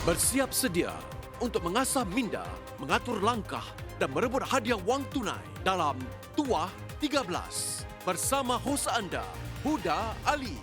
Bersiap sedia untuk mengasah minda, mengatur langkah dan merebut hadiah wang tunai dalam Tuah 13 bersama hos anda, Huda Ali.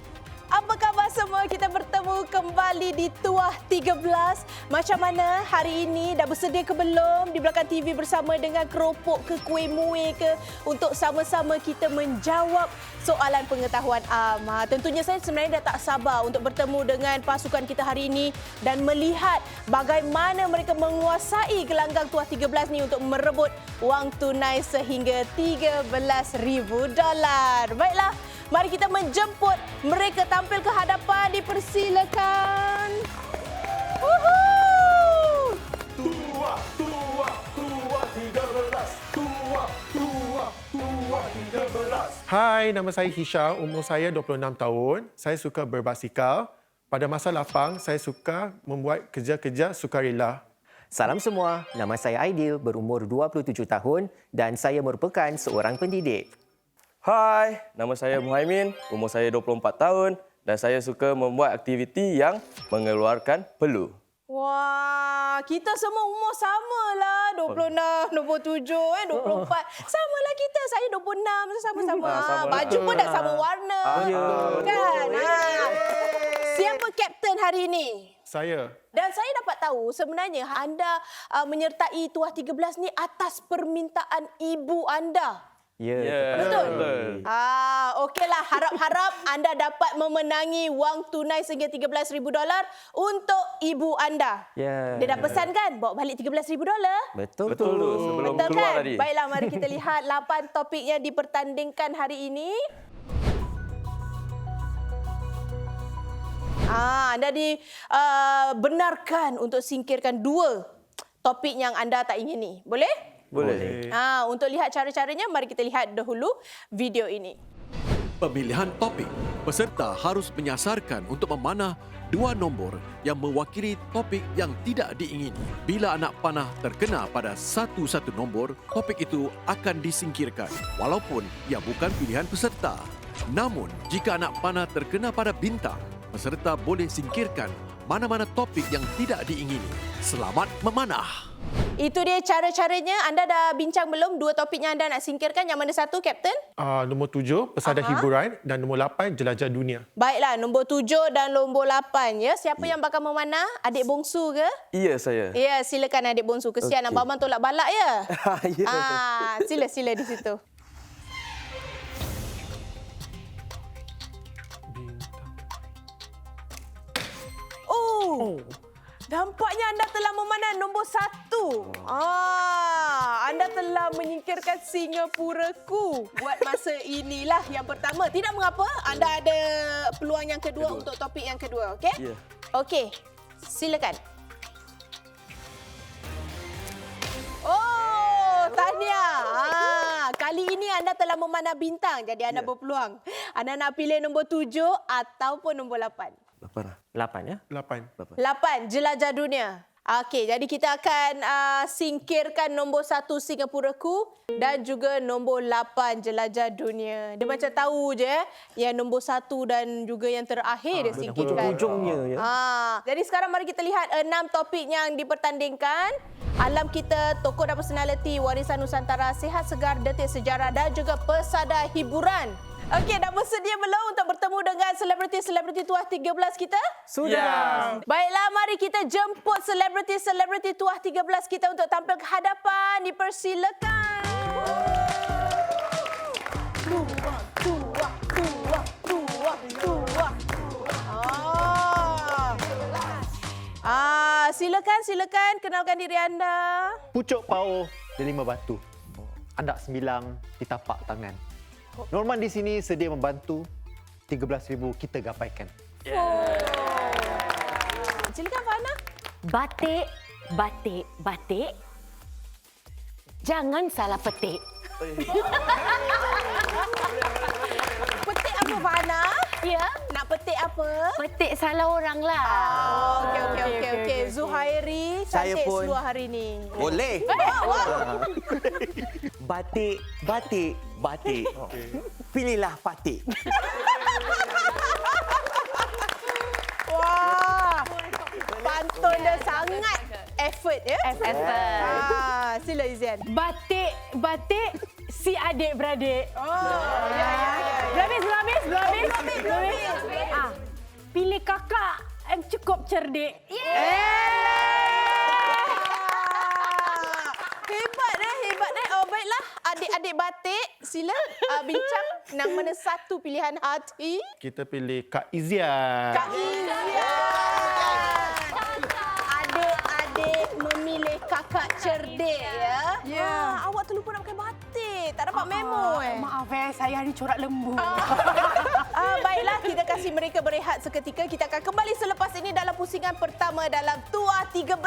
Apa khabar semua? Kita bertemu kembali di Tuah 13. Macam mana hari ini? Dah bersedia ke belum? Di belakang TV bersama dengan keropok ke kuih muih ke untuk sama-sama kita menjawab soalan pengetahuan am. Tentunya saya sebenarnya dah tak sabar untuk bertemu dengan pasukan kita hari ini dan melihat bagaimana mereka menguasai gelanggang Tuah 13 ni untuk merebut wang tunai sehingga $13,000. Baiklah, mari kita menjemput mereka tampil ke hadapan. Dipersilakan. Woohoo! Tuah 13. Hai, nama saya Hisha, umur saya 26 tahun. Saya suka berbasikal. Pada masa lapang, saya suka membuat kerja-kerja sukarela. Salam semua, nama saya Aidil, berumur 27 tahun dan saya merupakan seorang pendidik. Hai, nama saya Muhaimin, umur saya 24 tahun dan saya suka membuat aktiviti yang mengeluarkan peluh. Wah, kita semua umur samalah. 26, 27, 24. Samalah kita. Saya 26, sama-sama. Baju pun dah sama warna. Kan? Siapa kapten hari ini? Saya. Dan saya dapat tahu sebenarnya anda menyertai Tuah 13 ni atas permintaan ibu anda. Ya, Betul? Okeylah. Harap-harap anda dapat memenangi wang tunai sehingga $13,000 untuk ibu anda. Ya. Dia dah pesan kan? Bawa balik $13,000. Betul Betul tu, sebelum Betul keluar kan? tadi. Baiklah, mari kita lihat 8 topik yang dipertandingkan hari ini. Anda dibenarkan untuk singkirkan 2 topik yang anda tak ingini. Boleh? Boleh. Untuk lihat cara-caranya, mari kita lihat dahulu video ini. Pemilihan topik. Peserta harus menyasarkan untuk memanah 2 nombor yang mewakili topik yang tidak diingini. Bila anak panah terkena pada satu-satu nombor, topik itu akan disingkirkan walaupun ia bukan pilihan peserta. Namun, jika anak panah terkena pada bintang, peserta boleh singkirkan mana-mana topik yang tidak diingini. Selamat memanah. Itu dia cara-caranya. Anda dah bincang belum 2 topik yang anda nak singkirkan? Yang mana satu, Kapten? Nombor 7, pesada hiburan dan nombor 8, jelajah dunia. Baiklah, nombor 7 dan nombor 8. Ya. Siapa yang bakal memanah? Adik bongsu ke? Ya, saya. Ya, silakan adik bongsu. Kesian Okey. abang tolak balak ya. Ya. Sila di situ. Nampaknya anda telah memanah nombor 1. Anda telah menyingkirkan Singapuraku buat masa inilah yang pertama. Tidak mengapa, anda ada peluang yang kedua untuk topik yang kedua, okey? Ya. Okey, silakan. Tahniah. Kali ini anda telah memanah bintang, jadi anda berpeluang. Anda nak pilih nombor 7 ataupun nombor 8? 8 ya? 8. 8, jelajah dunia. Okey, jadi kita akan singkirkan nombor 1 Singapuraku dan juga nombor 8 jelajah dunia. Dia macam tahu je yang nombor 1 dan juga yang terakhir dia singkirkan. Ujungnya ya. Jadi sekarang mari kita lihat 6 topik yang dipertandingkan. Alam kita, tokoh dan personaliti, warisan Nusantara, sihat segar, detik sejarah dan juga pesada hiburan. Okey, dah bersedia belum untuk bertemu dengan selebriti-selebriti Tuah 13 kita? Sudah. Baiklah, mari kita jemput selebriti-selebriti Tuah 13 kita untuk tampil ke hadapan. Dipersilakan. Silakan kenalkan diri anda. Pucuk Pau di 5 batu. Anak 9 di tapak tangan. Norman di sini sedia membantu. 13,000 kita gapaikan. Silakan Fana. Batik, batik, batik. Jangan salah petik. Petik apa Fana? Ya, Nak petik apa? petik salah orang lah. Okey. Zuhairi Saya cantik pun. seluar hari ni. Boleh. Batik, batik, batik. Pilihlah batik. Wah, pantun dia Effort. Sila Izian. Batik si adik-beradik. Belum habis. Pilih kakak yang cukup cerdik. Hebat deh. Oh, baiklah. Adik-adik batik, sila bincang yang mana satu pilihan hati. Kita pilih Kak Izian. Kak Izian. Adik-adik memilih kakak cerdik, ya? Awak terlupa nak pakai batik. Tak dapat memo, Maaf saya ni corak lembu. Baiklah, kita kasih mereka berehat seketika. Kita akan kembali selepas ini dalam pusingan pertama dalam Tuah 13.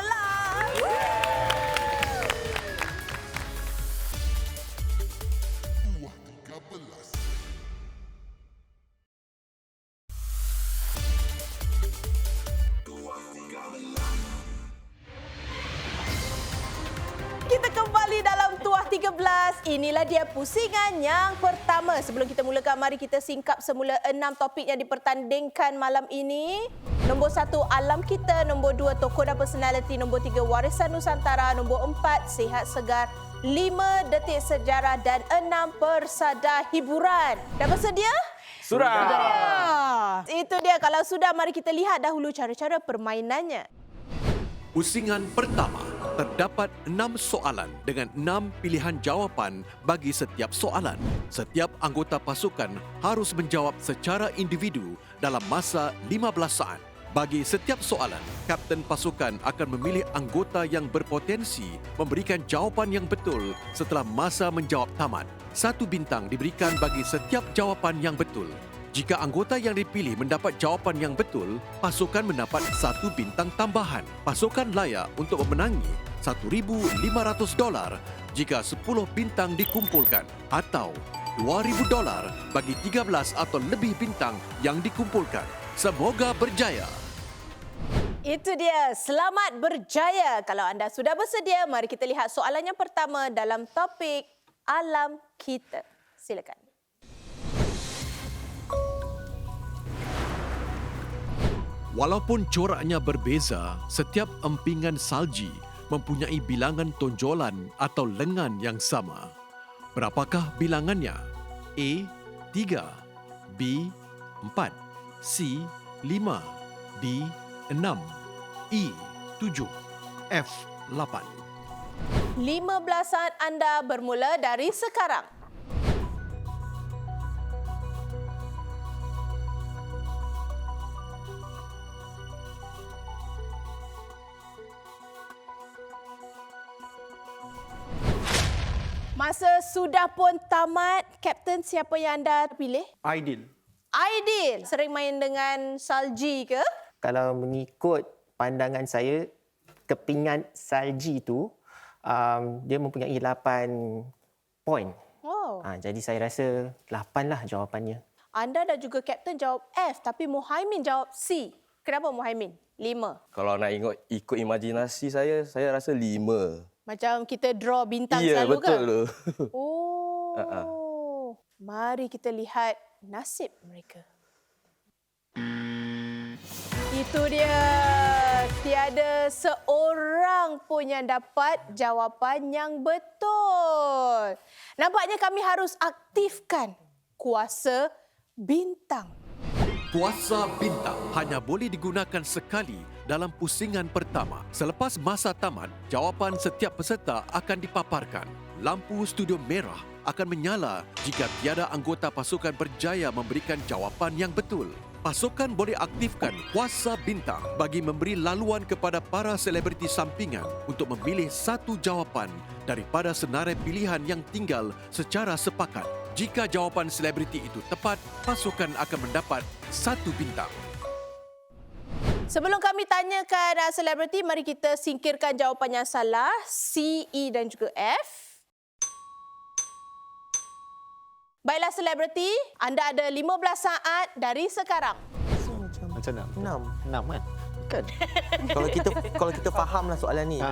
Kita kembali dalam Tuah 13. Inilah dia pusingan yang pertama. Sebelum kita mulakan, mari kita singkap semula 6 topik yang dipertandingkan malam ini. Nombor 1, alam kita. Nombor 2, tokoh dan personaliti. Nombor 3, warisan Nusantara. Nombor 4, sihat segar. 5, detik sejarah. Dan 6, persada hiburan. Dah bersedia? Sudah. Itu dia. Kalau sudah, mari kita lihat dahulu cara-cara permainannya. Pusingan pertama, terdapat 6 soalan dengan 6 pilihan jawapan bagi setiap soalan. Setiap anggota pasukan harus menjawab secara individu dalam masa 15 saat. Bagi setiap soalan, kapten pasukan akan memilih anggota yang berpotensi memberikan jawapan yang betul setelah masa menjawab tamat. 1 bintang diberikan bagi setiap jawapan yang betul. Jika anggota yang dipilih mendapat jawapan yang betul, pasukan mendapat 1 bintang tambahan. Pasukan layak untuk memenangi $1,500 jika 10 bintang dikumpulkan atau $2,000 bagi 13 atau lebih bintang yang dikumpulkan. Semoga berjaya. Itu dia. Selamat berjaya. Kalau anda sudah bersedia, mari kita lihat soalan yang pertama dalam topik alam kita. Silakan. Walaupun coraknya berbeza, setiap empingan salji mempunyai bilangan tonjolan atau lengan yang sama. Berapakah bilangannya? A. 3, B. 4, C. 5, D. 6, E. 7, F. 8. 15 saat anda bermula dari sekarang. Masa sudah pun tamat. Kapten, siapa yang anda pilih? Aidil. Aidil. Sering main dengan salji ke? Kalau mengikut pandangan saya, kepingan salji itu dia mempunyai 8 poin. Oh. Jadi saya rasa 8 lah jawapannya. Anda dan juga Kapten jawab F, tapi Muhaimin jawab C. Kenapa Muhaimin? 5. Kalau nak ikut imajinasi saya rasa 5. Macam kita draw bintang Ya, selalu betul ke? tu. Oh. Mari kita lihat nasib mereka. Itu dia. Tiada seorang pun yang dapat jawapan yang betul. Nampaknya kami harus aktifkan kuasa bintang. Kuasa bintang hanya boleh digunakan sekali dalam pusingan pertama. Selepas masa tamat, jawapan setiap peserta akan dipaparkan. Lampu studio merah akan menyala jika tiada anggota pasukan berjaya memberikan jawapan yang betul. Pasukan boleh aktifkan kuasa bintang bagi memberi laluan kepada para selebriti sampingan untuk memilih satu jawapan daripada senarai pilihan yang tinggal secara sepakat. Jika jawapan selebriti itu tepat, pasukan akan mendapat 1 bintang. Sebelum kami tanyakan selebriti, mari kita singkirkan jawapan yang salah. C, E dan juga F. Baiklah selebriti, anda ada 15 saat dari sekarang. Macam mana? 6 kan? kan? kalau kita fahamlah soalan ni.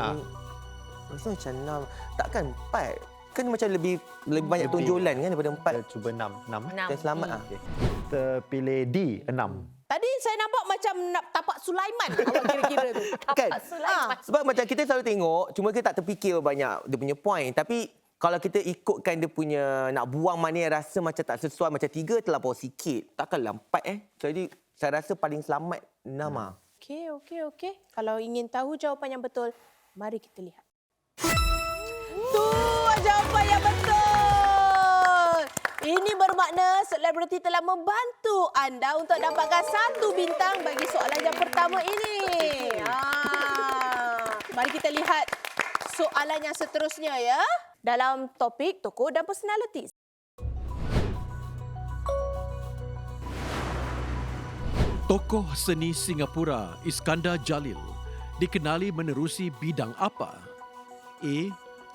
Rasa macam 6. Takkan 4. Kan macam lebih banyak tonjolan kan daripada 4. Kita cuba 6. 6 Dan selamat ah. Kita pilih D, 6. Tadi saya nampak macam nak tapak Sulaiman awak kira-kira tu. Kan? Sebab macam kita selalu tengok, cuma kita tak terfikir banyak dia punya point. Tapi kalau kita ikutkan dia punya, nak buang mana yang rasa macam tak sesuai, macam 3 terlampau sikit. Takkanlah 4 Jadi saya rasa paling selamat 6 Okey. Kalau ingin tahu jawapan yang betul, mari kita lihat. Tu jawapan yang betul. Ini bermakna selebriti telah membantu anda untuk dapatkan 1 bintang bagi soalan yang pertama ini. Mari kita lihat soalan yang seterusnya ya. Dalam topik tokoh dan personaliti. Tokoh seni Singapura Iskandar Jalil dikenali menerusi bidang apa? A.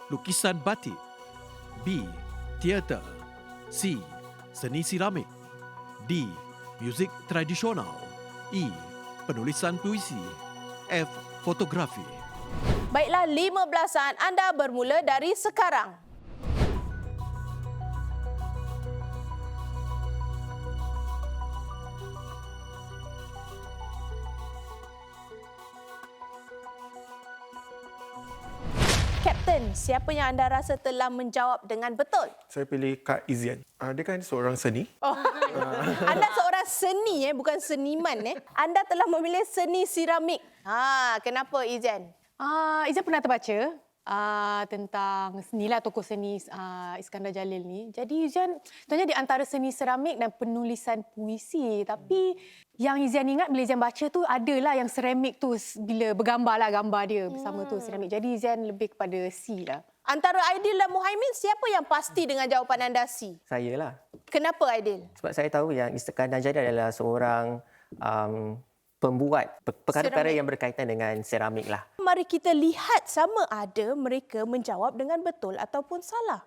Lukisan batik. B. Teater. C. Seni seramik. D. Muzik tradisional. E. Penulisan puisi. F. Fotografi. Baiklah, 15 saat anda bermula dari sekarang. Kapten, siapa yang anda rasa telah menjawab dengan betul? Saya pilih Kak Izian. Dia kan seorang seni. Anda seorang seni, bukan seniman. Anda telah memilih seni seramik. Kenapa, Izan? Izzat pernah terbaca tentang senilah tokoh seni Iskandar Jalil ni. Jadi Izzat sebenarnya di antara seni seramik dan penulisan puisi. Tapi yang Izzat ingat bila Izzat baca tu adalah yang seramik tu bila bergambarlah gambar dia bersama tu seramik. Jadi Izzat lebih kepada C lah. Antara Aidil dan Muhaimin, siapa yang pasti dengan jawapan anda C? Saya lah. Kenapa Aidil? Sebab saya tahu yang Iskandar Jalil adalah seorang pembuat perkara-perkara yang berkaitan dengan seramik lah. Mari kita lihat sama ada mereka menjawab dengan betul ataupun salah.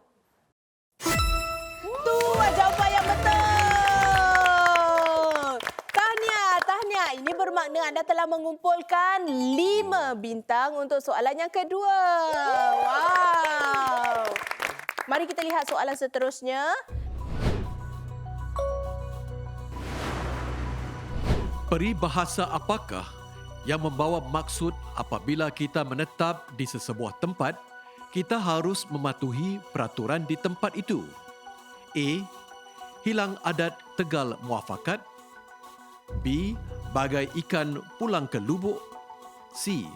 Tu jawapan yang betul. Tahniah. Ini bermakna anda telah mengumpulkan 5 bintang untuk soalan yang kedua. Wow. Mari kita lihat soalan seterusnya. Peribahasa apakah yang membawa maksud apabila kita menetap di sesebuah tempat, kita harus mematuhi peraturan di tempat itu? A. Hilang adat tegal muafakat. B. Bagai ikan pulang ke lubuk. C.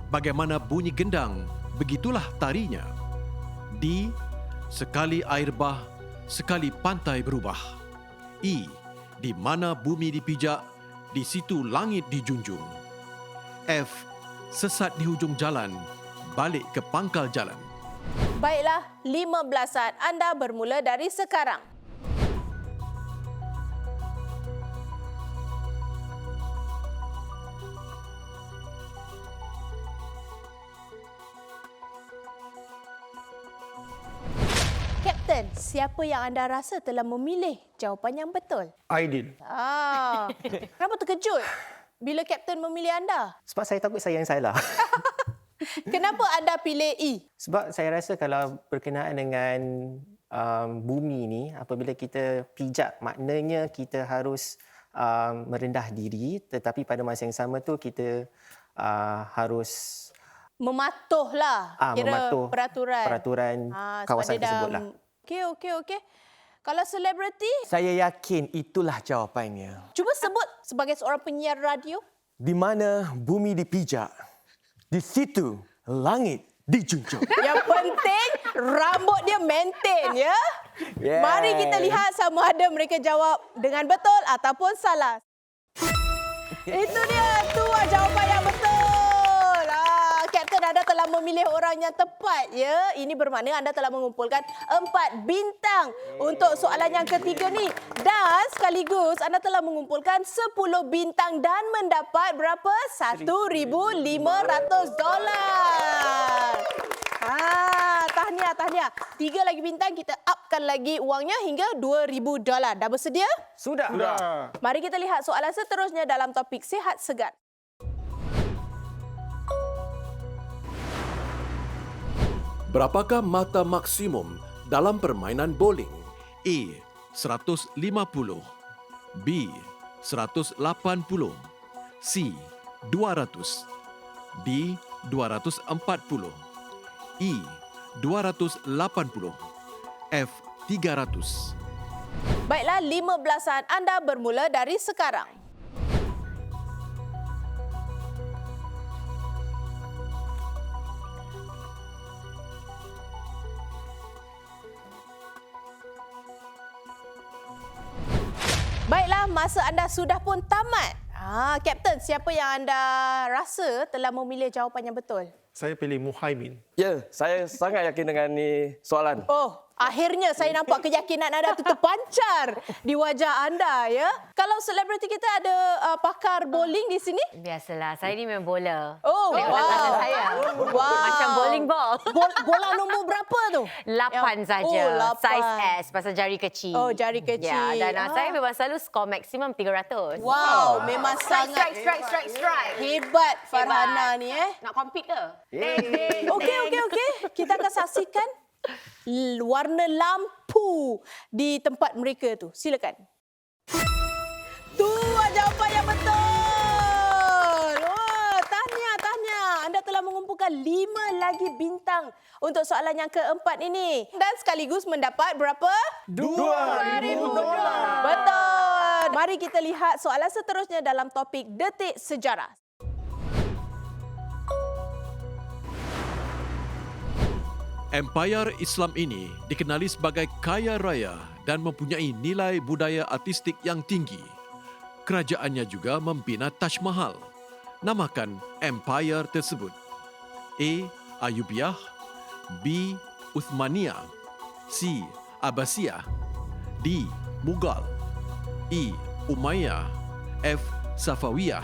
Bagaimana bunyi gendang, begitulah tarinya. D. Sekali air bah, sekali pantai berubah. E. Di mana bumi dipijak, di situ langit dijunjung. F. Sesat di hujung jalan, balik ke pangkal jalan. Baiklah, 15 saat anda bermula dari sekarang. Kapten, siapa yang anda rasa telah memilih jawapan yang betul? Aidil. Kenapa terkejut bila Kapten memilih anda? Sebab saya takut saya yang salah. Kenapa anda pilih E? Sebab saya rasa kalau berkenaan dengan bumi ni, apabila kita pijak, maknanya kita harus merendah diri, tetapi pada masa yang sama tu kita harus mematuhlah mematuh peraturan kawasan tersebutlah. Okey. Kalau selebriti, Saya yakin itulah jawapannya. cuba sebut sebagai seorang penyiar radio. Di mana bumi dipijak, di situ langit dijunjung. Yang penting rambut dia maintain ya. Yeah. Mari kita lihat sama ada mereka jawab dengan betul ataupun salah. Itu dia, tu jawapan yang betul. Kapten, anda telah memilih orang yang tepat ya. Ini bermakna anda telah mengumpulkan 4 bintang untuk soalan yang ketiga ni. Dan sekaligus anda telah mengumpulkan 10 bintang dan mendapat berapa? $1,500. Tahniah. 3 lagi bintang, kita upkan lagi uangnya hingga $2,000. Dah bersedia? Sudah. Mari kita lihat soalan seterusnya dalam topik sihat segar. Berapakah mata maksimum dalam permainan bowling? A. 150. B. 180, C 200, D 240, E 280, F 300. Baiklah, 15-an anda bermula dari sekarang. Baiklah, masa anda sudah pun tamat. Kapten, siapa yang anda rasa telah memilih jawapan yang betul? Saya pilih Muhaimin. Ya, saya sangat yakin dengan ni soalan. Oh, akhirnya saya nampak keyakinan anda itu terpancar di wajah anda, ya. Kalau selebriti kita ada pakar bowling di sini? Biasalah, saya ni main bola. Oh, Tengok wow. tangan saya. Wow. Macam bowling ball. Bola nombor berapa tu? 8 saja. Oh, 8. Saiz S, pasal jari kecil. Oh, jari kecil. Ya, dan saya memang selalu skor maksimum 300. Wow, memang sangat Strike. hebat Farhana ni, Nak compete ke? Okey. Kita akan saksikan warna lampu di tempat mereka tu. Silakan. Tu jawapan yang betul. Oh, tahniah. Anda telah mengumpulkan 5 lagi bintang untuk soalan yang keempat ini. Dan sekaligus mendapat berapa? $2,000. Betul. Mari kita lihat soalan seterusnya dalam topik Detik Sejarah. Empayar Islam ini dikenali sebagai kaya raya dan mempunyai nilai budaya artistik yang tinggi. Kerajaannya juga membina Taj Mahal. Namakan empayar tersebut. A. Ayyubiyah, B. Uthmaniyah, C. Abbasiyah, D. Mughal, E. Umayyah, F. Safawiyah.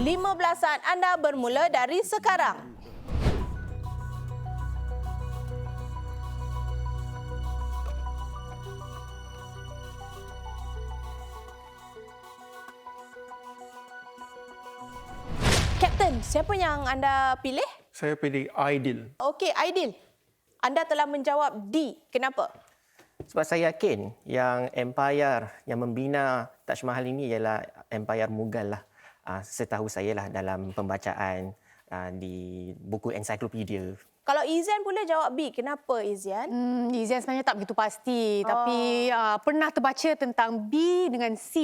15-an anda bermula dari sekarang. Kapten, siapa yang anda pilih? Saya pilih Aidil. Okey, Aidil. Anda telah menjawab D. Kenapa? Sebab saya yakin yang empire yang membina Taj Mahal ini ialah empire Mughal lah. Setahu saya lah dalam pembacaan di buku ensiklopedia. Kalau Izian pula jawab B. Kenapa Izian? Izian sebenarnya tak begitu pasti. Tapi pernah terbaca tentang B dengan C.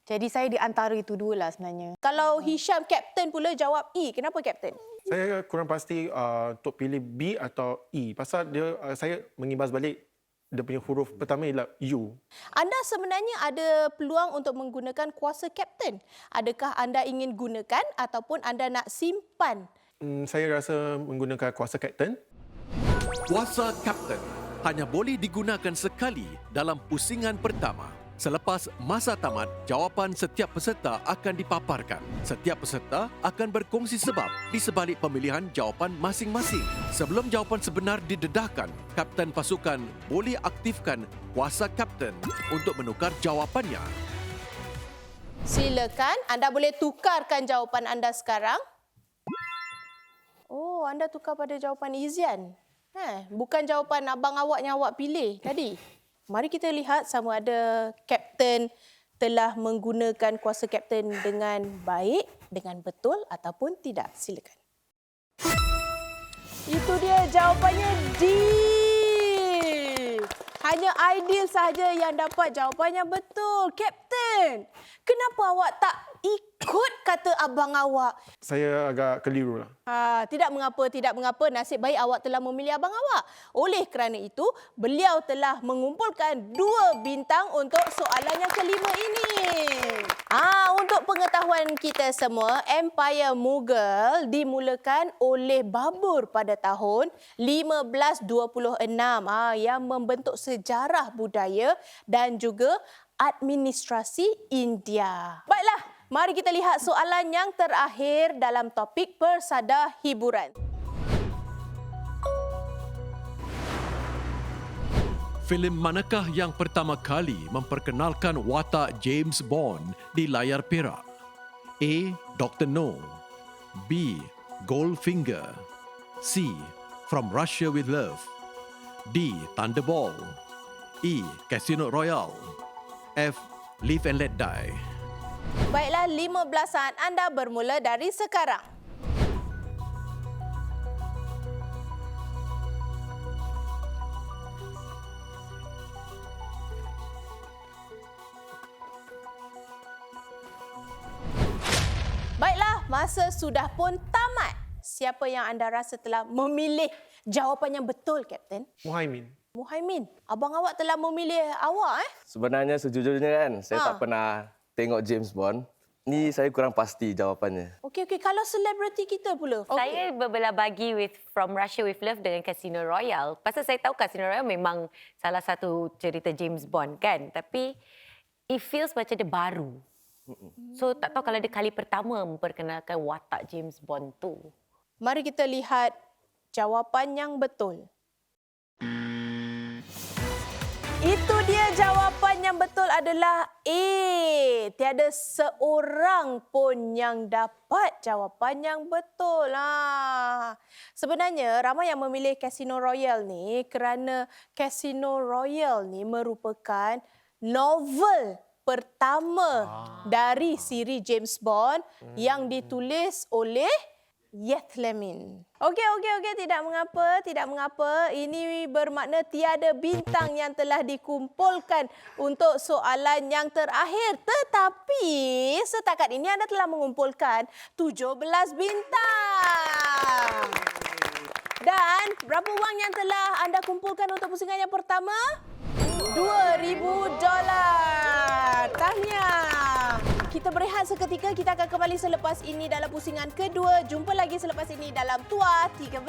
Jadi saya di antara itu dua lah sebenarnya. Kalau Hisham, Kapten pula jawab E. Kenapa Kapten? Saya kurang pasti untuk pilih B atau E. Pasal dia saya mengimbas balik dia punya huruf pertama ialah U. Anda sebenarnya ada peluang untuk menggunakan kuasa Kapten. Adakah anda ingin gunakan ataupun anda nak simpan? Saya rasa menggunakan kuasa Kapten. Kuasa Kapten hanya boleh digunakan sekali dalam pusingan pertama. Selepas masa tamat, jawapan setiap peserta akan dipaparkan. Setiap peserta akan berkongsi sebab di sebalik pemilihan jawapan masing-masing. Sebelum jawapan sebenar didedahkan, kapten pasukan boleh aktifkan kuasa kapten untuk menukar jawapannya. Silakan, anda boleh tukarkan jawapan anda sekarang. Oh, anda tukar pada jawapan Izian. Bukan jawapan abang awak yang awak pilih tadi. Mari kita lihat sama ada kapten telah menggunakan kuasa kapten dengan baik, dengan betul ataupun tidak. Silakan. Itu dia jawapannya D. Hanya Aidil sahaja yang dapat jawapannya betul. Kapten, kenapa awak tak ikut kata abang awak? Saya agak keliru lah. Tidak mengapa. Nasib baik awak telah memilih abang awak. Oleh kerana itu, beliau telah mengumpulkan 2 bintang untuk soalan yang kelima ini. Untuk pengetahuan kita semua, Empire Mughal dimulakan oleh Babur pada tahun 1526 yang membentuk sejarah budaya dan juga administrasi India. Baiklah, mari kita lihat soalan yang terakhir dalam topik Persada Hiburan. Filem manakah yang pertama kali memperkenalkan watak James Bond di layar perak? A. Dr. No, B. Goldfinger, C. From Russia with Love, D. Thunderball, E. Casino Royale, F. Live and Let Die. Baiklah, 15 saat anda bermula dari sekarang. Baiklah, masa sudah pun tamat. Siapa yang anda rasa telah memilih jawapan yang betul, Kapten? Muhaimin. Muhaimin, abang awak telah memilih awak, Sebenarnya sejujurnya kan, saya tak pernah tengok James Bond. Ni saya kurang pasti jawapannya. Okey. Kalau selebriti kita pula? Saya berbelah bagi with From Russia with Love dengan Casino Royale. Pasal saya tahu Casino Royale memang salah satu cerita James Bond kan. Tapi it feels macam dia baru. So tak tahu kalau dia kali pertama memperkenalkan watak James Bond tu. Mari kita lihat jawapan yang betul. Itu dia jawapan yang betul adalah A. Tiada seorang pun yang dapat jawapan yang betul. Sebenarnya ramai yang memilih Casino Royale ni kerana Casino Royale ni merupakan novel pertama dari siri James Bond yang ditulis oleh Yeth Lemin. Okey. Tidak mengapa. Ini bermakna tiada bintang yang telah dikumpulkan untuk soalan yang terakhir. Tetapi setakat ini anda telah mengumpulkan 17 bintang. Dan berapa wang yang telah anda kumpulkan untuk pusingan yang pertama? $2,000. Tahniah. Kita berehat seketika. Kita akan kembali selepas ini dalam pusingan kedua. Jumpa lagi selepas ini dalam Tuah 13.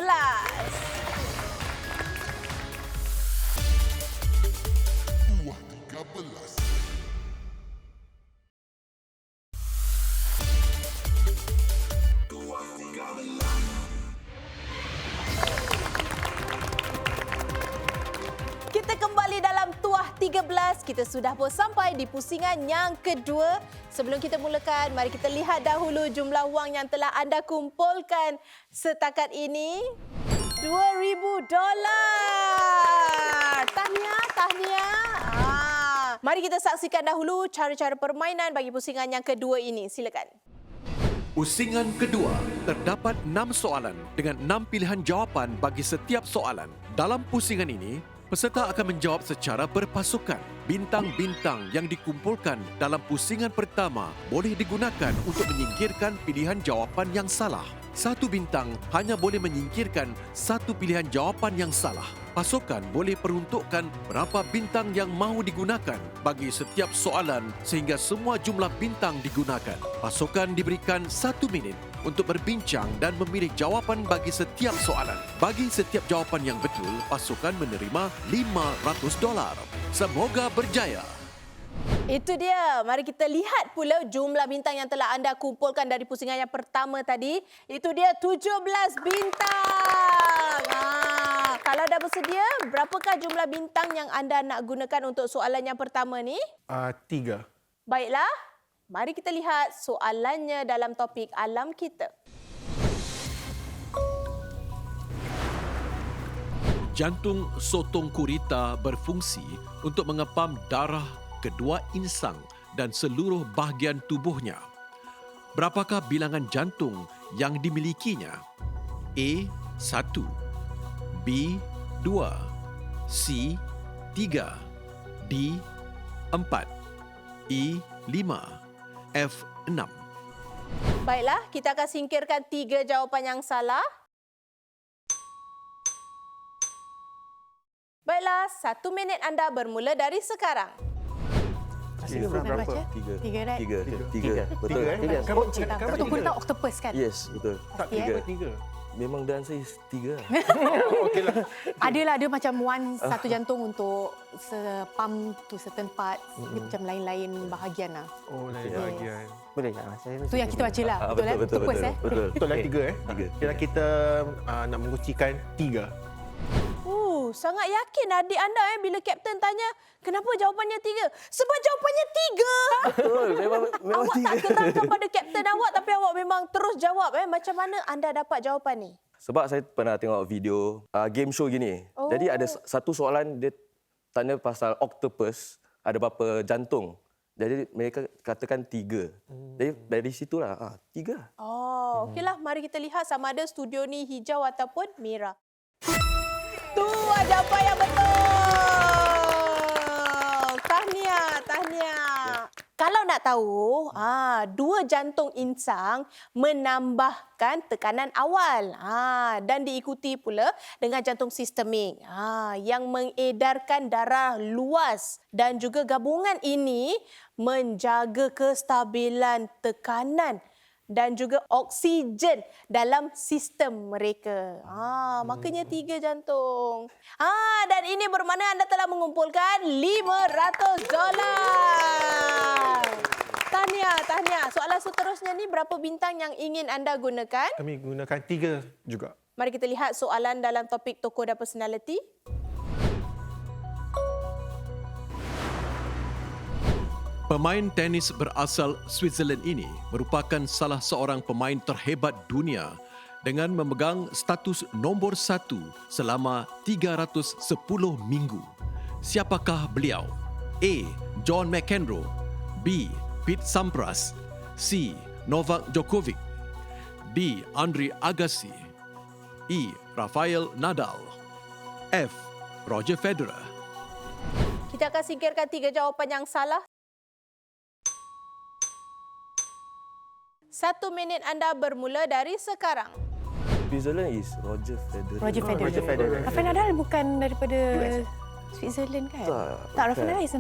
Kita kembali dalam Tuah 13. Kita sudah pun sampai di pusingan yang kedua. Sebelum kita mulakan, mari kita lihat dahulu jumlah wang yang telah anda kumpulkan setakat ini. $2,000. Tahniah. Mari kita saksikan dahulu cara-cara permainan bagi pusingan yang kedua ini. Silakan. Pusingan kedua, terdapat 6 soalan dengan 6 pilihan jawapan bagi setiap soalan. Dalam pusingan ini, peserta akan menjawab secara berpasukan. Bintang-bintang yang dikumpulkan dalam pusingan pertama boleh digunakan untuk menyingkirkan pilihan jawapan yang salah. Satu bintang hanya boleh menyingkirkan satu pilihan jawapan yang salah. Pasukan boleh peruntukkan berapa bintang yang mahu digunakan bagi setiap soalan sehingga semua jumlah bintang digunakan. Pasukan diberikan 1 minit untuk berbincang dan memilih jawapan bagi setiap soalan. Bagi setiap jawapan yang betul, pasukan menerima $500. Semoga berjaya. Itu dia. Mari kita lihat pula jumlah bintang yang telah anda kumpulkan dari pusingan yang pertama tadi. Itu dia 17 bintang. Kalau dah bersedia, berapakah jumlah bintang yang anda nak gunakan untuk soalan yang pertama ni? 3. Baiklah. Mari kita lihat soalannya dalam topik alam kita. Jantung sotong gurita berfungsi untuk mengepam darah kedua insang dan seluruh bahagian tubuhnya. Berapakah bilangan jantung yang dimilikinya? A. 1, B. 2, C. 3, D. 4, E. 5, F. 6. Baiklah, kita akan singkirkan 3 jawapan yang salah. Baiklah, 1 minit anda bermula dari sekarang. Berapa? Tiga, right? Tiga. Betul. Betul pun tak octopus kan? Yes, betul. Tak, Ya. 3. Memang the answer is 3. Ada macam satu jantung untuk pump to certain parts, macam lain-lain bahagian lah. Oh, lain bahagian. Boleh tak? Saya Tu yang kita baca lah. Betul, betul. Betul lah 3 Tiga. Kira kita nak mengucikan 3. Sangat yakin adik anda bila Kapten tanya kenapa jawapannya 3? Sebab jawapannya 3. Betul, memang Awak 3. tak kerangkan pada Kapten awak tapi awak memang terus jawab. Macam mana anda dapat jawapan ni? Sebab saya pernah tengok video game show gini. Oh. Jadi ada satu soalan dia tanya pasal octopus, ada berapa jantung. Jadi mereka katakan 3. Jadi dari situlah 3. Oh, okeylah. Mari kita lihat sama ada studio ni hijau ataupun merah. Tu jawapan yang betul. Tahniah. Kalau nak tahu, 2 jantung insang menambahkan tekanan awal dan diikuti pula dengan jantung sistemik yang mengedarkan darah luas dan juga gabungan ini menjaga kestabilan tekanan dan juga oksigen dalam sistem mereka. Makanya 3 jantung. Dan ini bermakna anda telah mengumpulkan $500. Tahniah. Soalan seterusnya ni berapa bintang yang ingin anda gunakan? Kami gunakan 3 juga. Mari kita lihat soalan dalam topik tokoh dan personality. Pemain tenis berasal Switzerland ini merupakan salah seorang pemain terhebat dunia dengan memegang status nombor 1 selama 310 minggu. Siapakah beliau? A. John McEnroe, B. Pete Sampras, C. Novak Djokovic, D. Andre Agassi, E. Rafael Nadal, F. Roger Federer. Kita akan singkirkan 3 jawapan yang salah. 1 minit anda bermula dari sekarang. Switzerland is Roger Federer. Roger Federer. Rafael Nadal bukan daripada Switzerland kan? Tak, Rafael Nadal is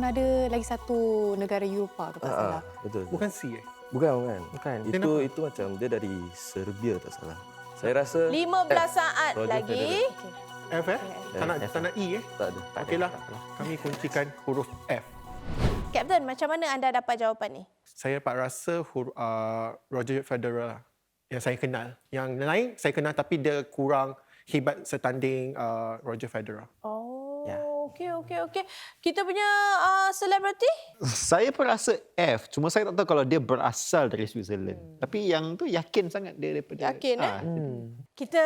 lagi satu negara Eropah kalau tak salah. Betul. Bukan C Bukan. Kenapa? Itu macam dia dari Serbia tak salah. Saya rasa 15 saat Roger lagi. Federer. F tak nak E Tak ada. Okeylah. Kami kuncikan huruf F. Kapten, macam mana anda dapat jawapan ni? Saya rasa Roger Federer lah yang saya kenal. Yang lain saya kenal tapi dia kurang hebat setanding Roger Federer. Oh, okey. Kita punya selebriti? Saya pun rasa F. Cuma saya tak tahu kalau dia berasal dari Switzerland. Tapi yang tu yakin sangat dia daripada... Yakin, Kita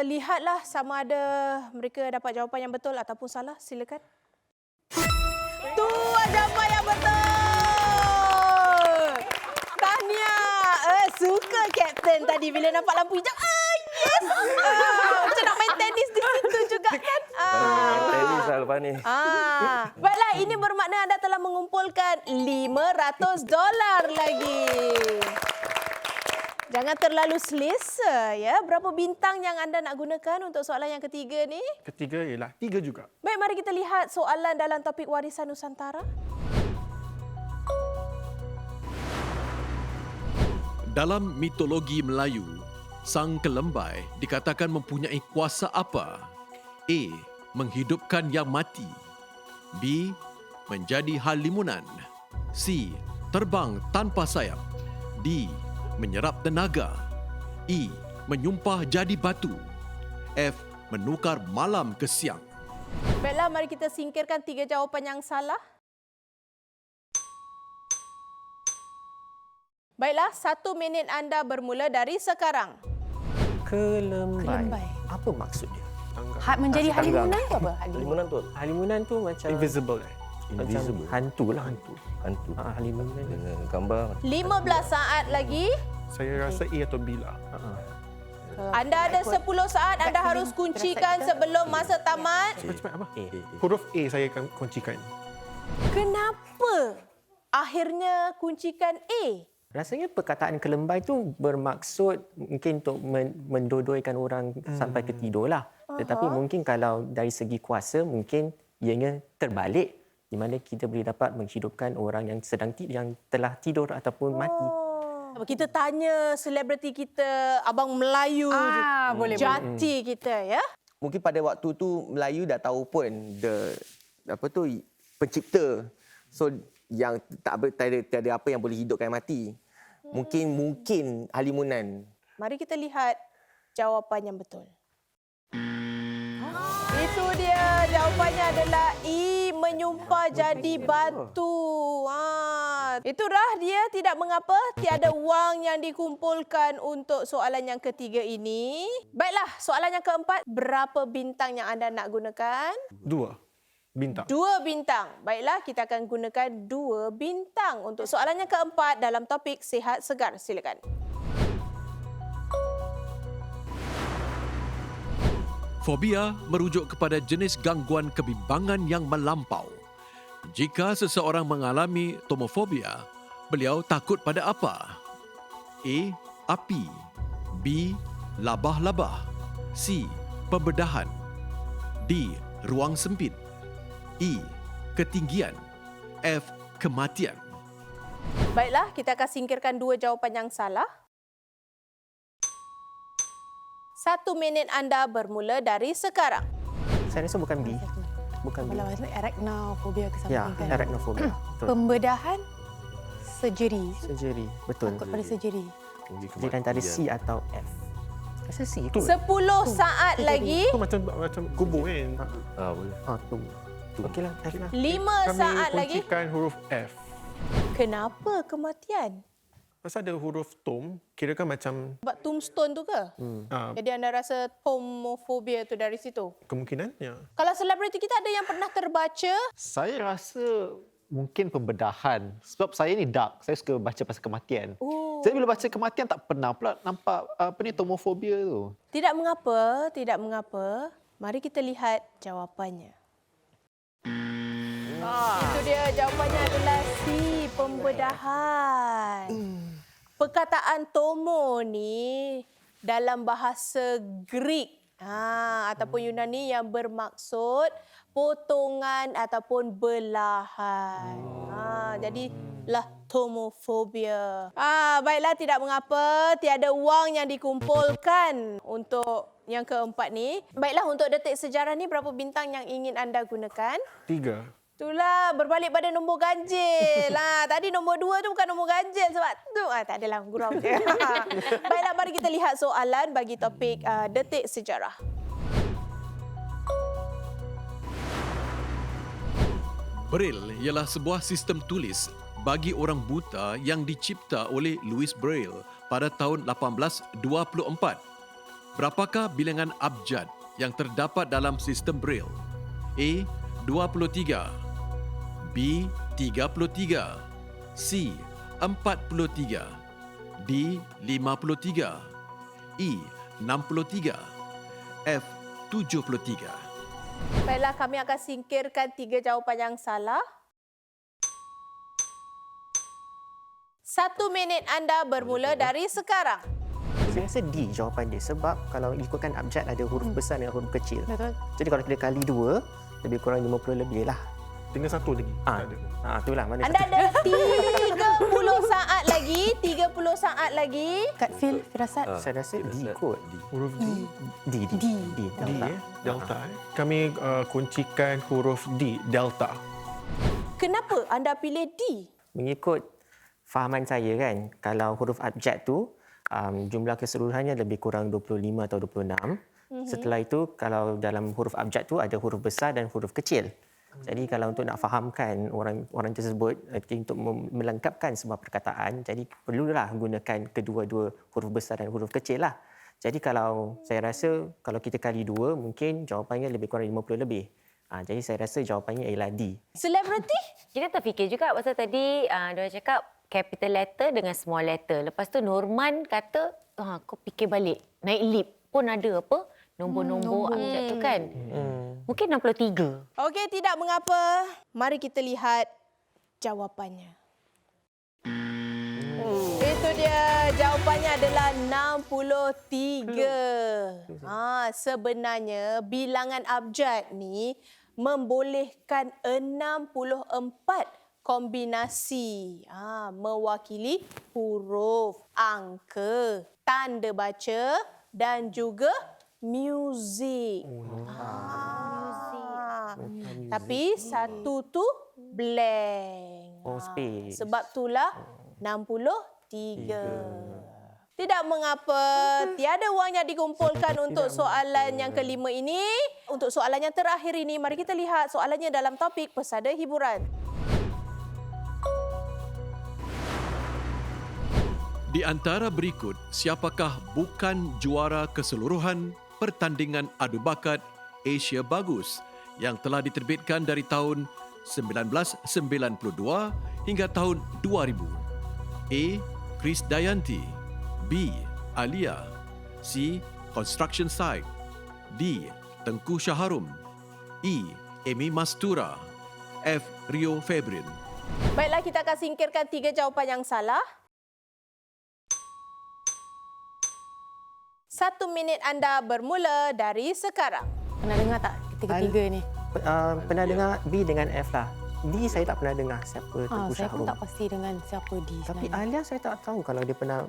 lihatlah sama ada mereka dapat jawapan yang betul ataupun salah. Silakan. Tu jawapan yang betul. Tahniah. Suka Kapten tadi bila nampak lampu hijau. Yes. Macam nak main tenis di situ juga kan. Tenis lah lepas ni. Baiklah, ini bermakna anda telah mengumpulkan $500 lagi. Jangan terlalu selesa ya. Berapa bintang yang anda nak gunakan untuk soalan yang ketiga ni? Ketiga ialah 3 juga. Baik, mari kita lihat soalan dalam topik warisan Nusantara. Dalam mitologi Melayu, Sang Kelembai dikatakan mempunyai kuasa apa? A. Menghidupkan yang mati. B. Menjadi halimunan. C. Terbang tanpa sayap. D. Menyerap tenaga. E. Menyumpah jadi batu. F. Menukar malam ke siang. Baiklah, mari kita singkirkan 3 jawapan yang salah. Baiklah, 1 minit anda bermula dari sekarang. Kelembai. Apa maksud dia? Menjadi halimunan tu apa? Halimunan tu macam Invisible Invisible. hantu lah. Hantu. Halimunan. Dengan gambar. 15 saat lagi. Saya rasa A atau B lah. Anda ada 10 saat. Anda harus kuncikan sebelum masa tamat. Cepat apa? Huruf A saya akan kuncikan. Kenapa akhirnya kuncikan A? Rasanya perkataan kelembai tu bermaksud mungkin untuk mendodoikan orang sampai ke tidur lah. Tetapi mungkin kalau dari segi kuasa mungkin ianya terbalik di mana kita boleh dapat menghidupkan orang yang yang telah tidur ataupun mati. Kita tanya selebriti kita, Abang Melayu boleh, jati kita ya. Mungkin pada waktu tu Melayu dah tahu pun pencipta. So yang tiada apa yang boleh hidupkan mati. Mungkin halimunan. Mari kita lihat jawapan yang betul. Itu dia, jawapannya adalah E, menyumpah jadi batu. Itulah dia, tidak mengapa tiada wang yang dikumpulkan untuk soalan yang ketiga ini. Baiklah, soalan yang keempat, berapa bintang yang anda nak gunakan? 2. Bintang. 2 bintang. Baiklah, kita akan gunakan 2 bintang untuk soalan yang keempat dalam topik sihat segar. Silakan. Fobia merujuk kepada jenis gangguan kebimbangan yang melampau. Jika seseorang mengalami tomofobia, beliau takut pada apa? A. Api. B. Labah-labah. C. Pembedahan. D. Ruang sempit. E. Ketinggian. F. Kematian. Baiklah, kita akan singkirkan 2 jawapan yang salah. 1 minit anda bermula dari sekarang. Saya rasa bukan B. Bukan B. Kalau arachnofobia ke Ya, something kan. arachnofobia. Betul. Pembedahan, surgery. Surgery. Betul. Takut pada surgery. Jadi antara C atau F. Rasa C tu. 10 saat lagi. Itu macam kubur kan. Boleh. Tu. Okeylah, F lah. 5 saat Kami lagi. kuncikan huruf F. Kenapa kematian? Pasal ada huruf tom, kira kan macam Sebab tombstone tu ke? Jadi anda rasa tomofobia tu dari situ? kemungkinannya. Kalau selebriti kita ada yang pernah terbaca, Saya rasa mungkin pembedahan. Sebab saya ni dark. Saya suka baca pasal kematian. Oh. Jadi bila baca kematian tak pernah pula nampak tomofobia tu. tidak mengapa, tidak mengapa. Mari kita lihat jawapannya. Itu dia, jawapannya adalah C, pembedahan. Perkataan tomo ni dalam bahasa Greek ataupun Yunani yang bermaksud potongan ataupun belahan. Jadi lah tomofobia. Baiklah, tidak mengapa, tiada wang yang dikumpulkan untuk yang keempat ni. Baiklah, untuk detik sejarah ni berapa bintang yang ingin anda gunakan? 3. Itulah, berbalik pada nombor ganjil. Tadi nombor 2 tu bukan nombor ganjil sebab tu tak adalah gurau je. Baiklah, mari kita lihat soalan bagi topik detik sejarah. Braille ialah sebuah sistem tulis bagi orang buta yang dicipta oleh Louis Braille pada tahun 1824. Berapakah bilangan abjad yang terdapat dalam sistem Braille? A. 23, B. 33, C. 43, D. 53, E. 63, F. 73. Baiklah, kami akan singkirkan 3 jawapan yang salah. 1 minit anda bermula dari sekarang. Saya rasa D jawapan dia. Sebab kalau ikutkan abjad ada huruf besar dan huruf kecil. Betul. Jadi kalau kita kali 2, lebih kurang 50 lebih lah. Tinggal 1 lagi. Tak ada. Itulah mana Anda ada 30 saat lagi. 30 saat lagi. Kat feel, firasat. Saya rasa D kot. Huruf D. D. D Delta. Kami kuncikan huruf D, Delta. Kenapa anda pilih D? Mengikut fahaman saya kan, kalau huruf abjad tu jumlah keseluruhannya lebih kurang 25 atau 26. Setelah itu kalau dalam huruf abjad tu ada huruf besar dan huruf kecil. Jadi kalau untuk nak fahamkan orang tersebut untuk melengkapkan sebuah perkataan, jadi perlulah gunakan kedua-dua huruf besar dan huruf kecil lah. Jadi kalau saya rasa kalau kita kali 2 mungkin jawapannya lebih kurang 50 lebih. Jadi saya rasa jawapannya ialah D. Selebriti? Kita terfikir juga pasal tadi dia cakap capital letter dengan small letter. Lepas tu Norman kata, kau fikir balik. Naik lift pun ada apa? Nombor-nombor abjad tu kan. Mungkin 63. Okey, tidak mengapa. Mari kita lihat jawapannya. Itu dia, jawapannya adalah 63. Sebenarnya bilangan abjad ni membolehkan 64 kombinasi mewakili huruf, angka, tanda baca dan juga muzik. Tapi satu tu blank. Space. Sebab itulah 63. Tidak mengapa, tiada wang yang dikumpulkan untuk soalan yang kelima ini. Untuk soalan yang terakhir ini, mari kita lihat soalannya dalam topik pesada hiburan. Di antara berikut, siapakah bukan juara keseluruhan pertandingan adu bakat Asia Bagus yang telah diterbitkan dari tahun 1992 hingga tahun 2000? A. Chris Dayanti, B. Alia, C. Construction Site, D. Tengku Syaharum, E. Amy Mastura, F. Rio Febrin. Baiklah, kita akan singkirkan 3 jawapan yang salah. 1 minit anda bermula dari sekarang. Pernah dengar tak ketiga-tiga ni? Pernah dengar B dengan F lah. D saya tak pernah dengar siapa Tengku Saya pun Syaharum. tak pasti dengan siapa D Tapi sebenarnya. Alia saya tak tahu kalau dia pernah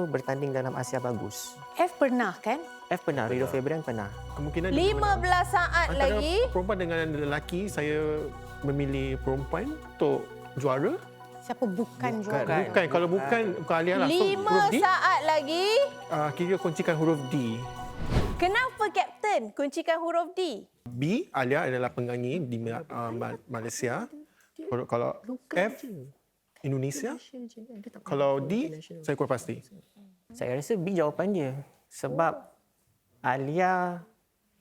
bertanding dalam Asia Bagus. F pernah kan? F pernah, Rio Febrian pernah. Kemungkinan 15 saat antara lagi. perempuan dengan lelaki, saya memilih perempuan untuk juara. Siapa bukan juara? Bukan, kalau bukan Alia lah. So, 5 huruf D, saat lagi. kira kuncikan huruf D. Kenapa Kapten kuncikan huruf D? B, Alia adalah penyanyi di Malaysia. Kalau F, Indonesia. Kalau D, saya kurang pasti. Saya rasa B jawapan dia. Sebab Alia,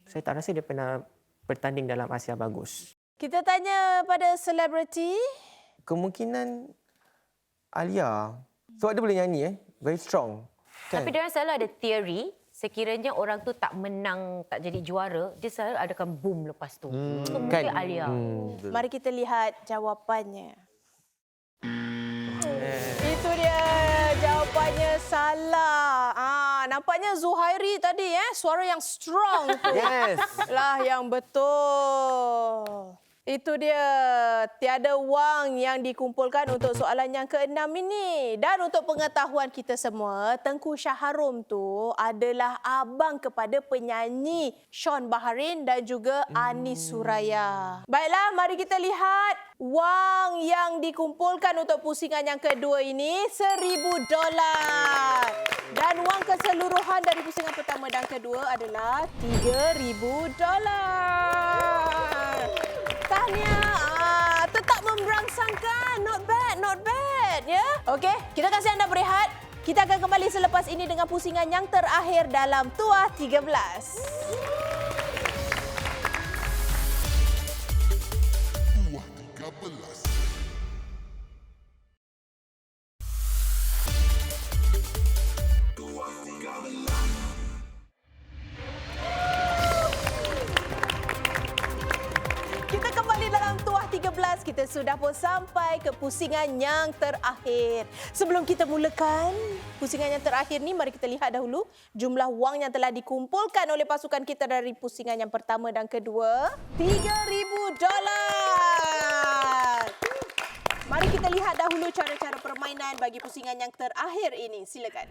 saya tak rasa dia pernah bertanding dalam Asia Bagus. Kita tanya pada selebriti. Kemungkinan Alia. Sebab dia boleh nyanyi, very strong. Kan? Tapi dia selalu ada teori, sekiranya orang tu tak menang, tak jadi juara, dia selalu adakan boom lepas tu. So, mungkin Alia. Mari kita lihat jawapannya. Itu dia jawapannya salah. Nampaknya Zuhairi tadi suara yang strong tu. Yes. Lah yang betul. Itu dia, tiada wang yang dikumpulkan untuk soalan yang ke-6 ini. Dan untuk pengetahuan kita semua, Tengku Syaharum tu adalah abang kepada penyanyi Sean Baharin dan juga Anis Suraya. Baiklah, mari kita lihat wang yang dikumpulkan untuk pusingan yang kedua ini, $1,000. Dan wang keseluruhan dari pusingan pertama dan kedua adalah $3,000. Tahniah, tetap memberangsangkan. Not bad, ya. Okey, kita kasih anda berehat. Kita akan kembali selepas ini dengan pusingan yang terakhir dalam Tuah 13. Tuah 13. Kita kembali dalam Tuah 13. Kita sudah pun sampai ke pusingan yang terakhir. Sebelum kita mulakan pusingan yang terakhir ni, mari kita lihat dahulu jumlah wang yang telah dikumpulkan oleh pasukan kita dari pusingan yang pertama dan kedua. $3,000. Mari kita lihat dahulu cara-cara permainan bagi pusingan yang terakhir ini. Silakan.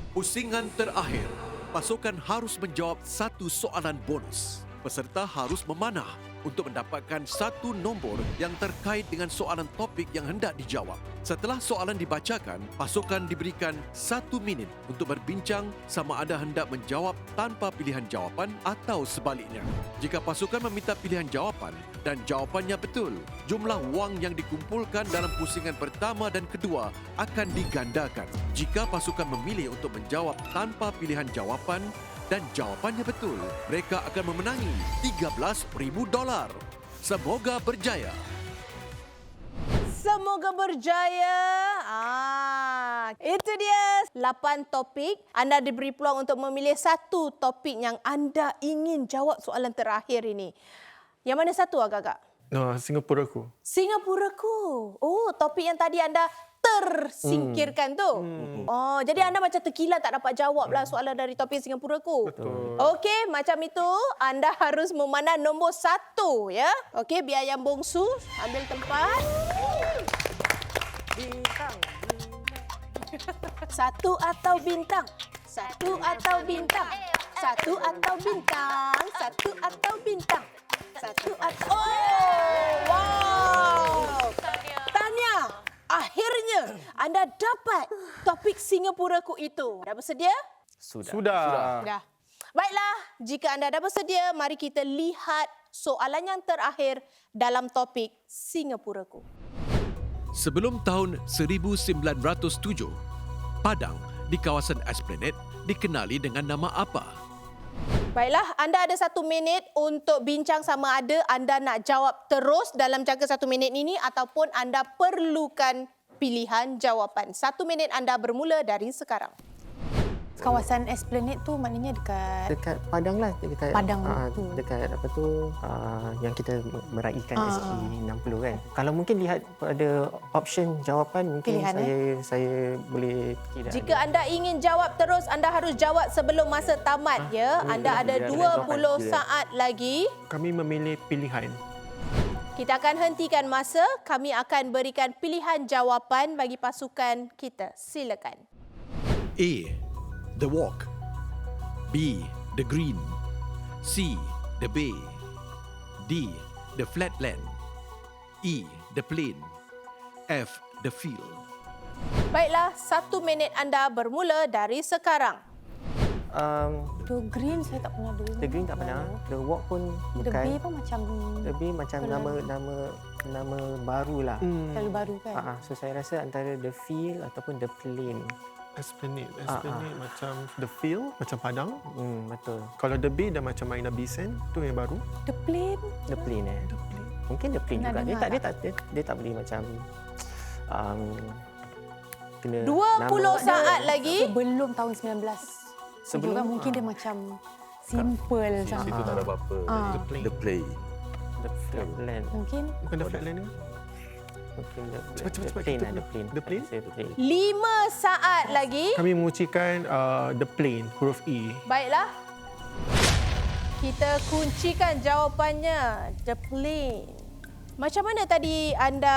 Pusingan terakhir, pasukan harus menjawab 1 soalan bonus. Peserta harus memanah untuk mendapatkan 1 nombor yang terkait dengan soalan topik yang hendak dijawab. Setelah soalan dibacakan, pasukan diberikan 1 minit untuk berbincang sama ada hendak menjawab tanpa pilihan jawapan atau sebaliknya. Jika pasukan meminta pilihan jawapan dan jawapannya betul, jumlah wang yang dikumpulkan dalam pusingan pertama dan kedua akan digandakan. Jika pasukan memilih untuk menjawab tanpa pilihan jawapan dan jawapannya betul, mereka akan memenangi $13,000. Semoga berjaya. Semoga berjaya. Itu dia 8 topik. Anda diberi peluang untuk memilih 1 topik yang anda ingin jawab soalan terakhir ini. Yang mana satu agak-agak? Singapuraku. Singapuraku. Oh, topik yang tadi anda tersingkirkan tu. Oh, jadi anda macam terkilan tak dapat jawab lah soalan dari topik Singapuraku. Betul. Okey, macam itu anda harus memanah nombor 1 ya. Okey, biar yang bongsu ambil tempat. Bintang. 1 atau bintang? 1 atau bintang? 1 atau bintang? 1 atau bintang? 1 atau... Oh! Wow! Tahniah! Akhirnya anda dapat topik Singapuraku itu. Dah bersedia? Sudah. Dah. Baiklah, jika anda dah bersedia, mari kita lihat soalan yang terakhir dalam topik Singapuraku. Sebelum tahun 1907, Padang di kawasan Esplanade dikenali dengan nama apa? Baiklah, anda ada 1 minit untuk bincang sama ada anda nak jawab terus dalam jangka 1 minit ini ataupun anda perlukan pilihan jawapan. 1 minit anda bermula dari sekarang. Kawasan Esplanade tu maknanya Dekat Padang lah. Dekat, Padang tu. dekat apa tu, yang kita meraihkan SE 60 kan. Kalau mungkin lihat pada option jawapan, mungkin Pilihan, saya boleh fikir dah Jika anda ingin jawab terus, anda harus jawab sebelum masa tamat ya. Anda ada 20 saat lagi. Kami memilih pilihan. Kita akan hentikan masa. Kami akan berikan pilihan jawapan bagi pasukan kita. Silakan. A. The Walk. B. The Green. C. The Bay. D. The Flatland. E. The Plain. F. The Field. Baiklah, 1 minit anda bermula dari sekarang. The Green saya tak pernah dengar. The Green tak pernah. The Walk pun The bukan. Bay pun macam The Bay macam nama baru lah. terlalu baru kan. So saya rasa antara The Field ataupun The Plain. Esplanade macam the field, macam Padang. Betul. Kalau the Bay dah macam Marina Bay Sands, tu yang baru. The Plain. The Plain Mungkin The Plain Pernah juga. dengar Dia tak boleh macam kena 20 saat lagi. Belum tahun 19. Sebelum, Juga mungkin dia macam simple sangat. Situ tak ada apa-apa. The Play. The Flatland. Mungkin Bukan the Flatland ke? Mungkin Cepat, The cepat, Plain kita lah. The Plain. The Plain? Saya The Plain. 5 saat lagi. Kami mengucikan the plane, huruf E. Baiklah. Kita kuncikan jawapannya. The Plain. Macam mana tadi anda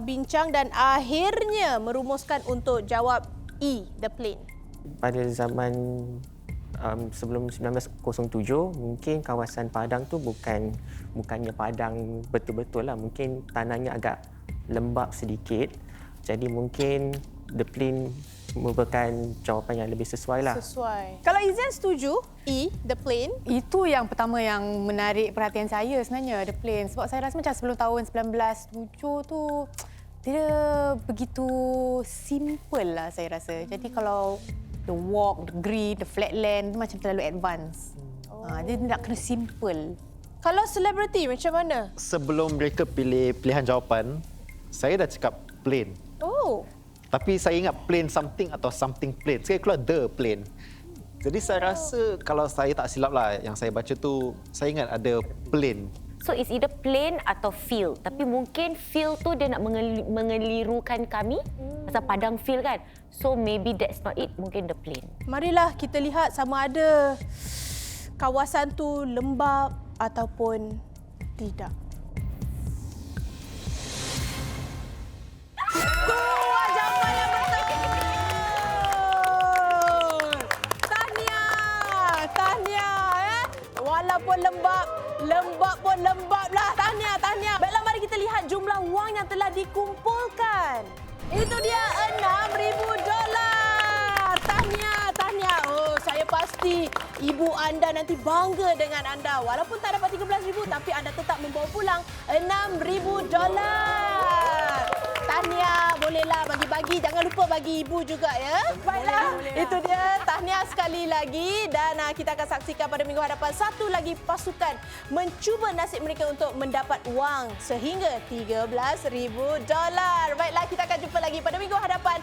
bincang dan akhirnya merumuskan untuk jawab E, The Plain? Pada zaman sebelum 1907, mungkin kawasan Padang tu bukannya Padang betul-betul lah. Mungkin tanahnya agak lembap sedikit. Jadi mungkin The Plain merupakan jawapan yang lebih sesuai lah. Sesuai. Kalau Izan setuju, E, The Plain. itu yang pertama yang menarik perhatian saya sebenarnya, The Plain. Sebab saya rasa macam sebelum tahun 1907 tu dia begitu simple lah saya rasa. Jadi kalau The Walk, The Green, The Flatland tu macam terlalu advance. Dia nak kena simple. Kalau selebriti macam mana? Sebelum mereka pilih pilihan jawapan, saya dah cakap plain. Oh. Tapi saya ingat plain something atau something plain. Saya keluar the plain. Jadi saya rasa kalau saya tak silap lah, yang saya baca tu, saya ingat ada plain. So it's either plain atau field. Tapi mungkin field tu dia nak mengelirukan kami. Pasal Padang field kan. So maybe that's not it. Mungkin the plain. Marilah kita lihat sama ada kawasan tu lembap ataupun tidak. Dua jawapan yang betul. Tahniah. Walaupun lembap pun lembap lah. Tahniah. Baiklah, mari kita lihat jumlah wang yang telah dikumpulkan. Itu dia $6,000. Tahniah. Oh, saya pasti ibu anda nanti bangga dengan anda. Walaupun tak dapat $13,000 tapi anda tetap membawa pulang $6,000. Tahniah, bolehlah bagi-bagi. Jangan lupa bagi ibu juga ya. Baiklah, itu dia. Tahniah sekali lagi. Dan kita akan saksikan pada minggu hadapan satu lagi pasukan mencuba nasib mereka untuk mendapat wang sehingga $13,000. Baiklah, kita akan jumpa lagi pada minggu hadapan